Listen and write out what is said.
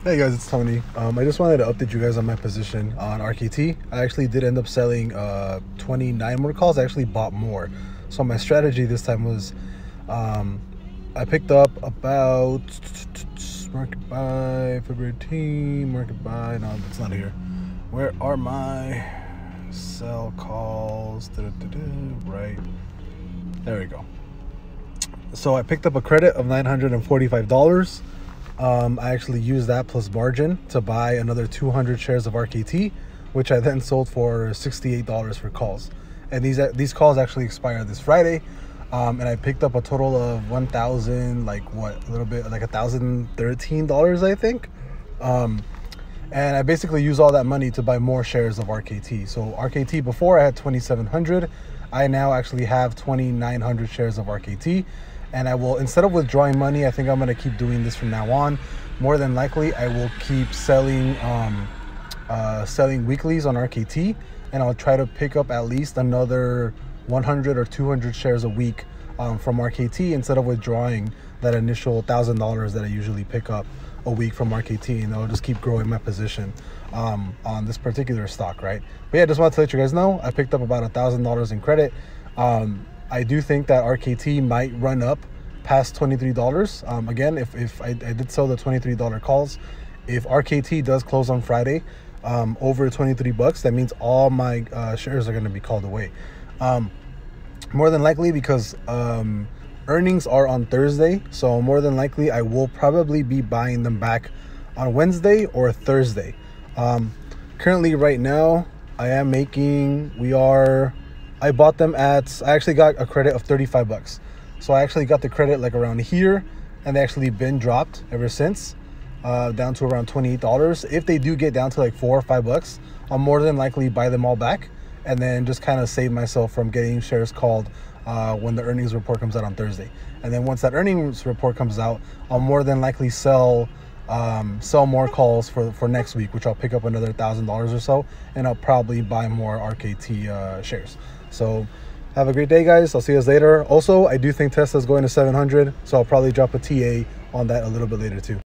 Hey guys, it's Tony. I just wanted to update you guys on my position on RKT. I actually did end up selling 29 more calls. I actually bought more. So my strategy this time was I picked up about market buy, February 18, market buy. No, that's not here. Where are my sell calls? Right. There we go. So I picked up a credit of $945. I actually used that plus margin to buy another 200 shares of RKT, which I then sold for $68 for calls. And these calls actually expire this Friday. And I picked up a total of 1,000, like what, a little bit, like $1,013, I think. And I basically used all that money to buy more shares of RKT. So RKT, before I had 2,700, I now actually have 2,900 shares of RKT. And I will, instead of withdrawing money, I think I'm going to keep doing this from now on. More than likely, I will keep selling selling weeklies on RKT, and I'll try to pick up at least another 100 or 200 shares a week from RKT, instead of withdrawing that initial $1,000 that I usually pick up a week from RKT, and I'll just keep growing my position on this particular stock, right? But yeah, just wanted to let you guys know I picked up about $1,000 in credit. I do think that RKT might run up past $23. Again, if I did sell the $23 calls, if RKT does close on Friday over 23 bucks, that means all my shares are going to be called away. More than likely, because earnings are on Thursday, so more than likely I will probably be buying them back on Wednesday or Thursday. Currently, right now, I am making, I bought them at, I actually got a credit of 35 bucks. So I actually got the credit like around here, and they actually been dropped ever since, down to around $28. If they do get down to like $4 or $5, I'll more than likely buy them all back, and then just kind of save myself from getting shares called when the earnings report comes out on Thursday. And then once that earnings report comes out, I'll more than likely sell more calls for next week, which I'll pick up another $1,000 or so, and I'll probably buy more RKT shares. So have a great day, guys. I'll see you guys later. Also, I do think Tesla's going to 700, so I'll probably drop a TA on that a little bit later too.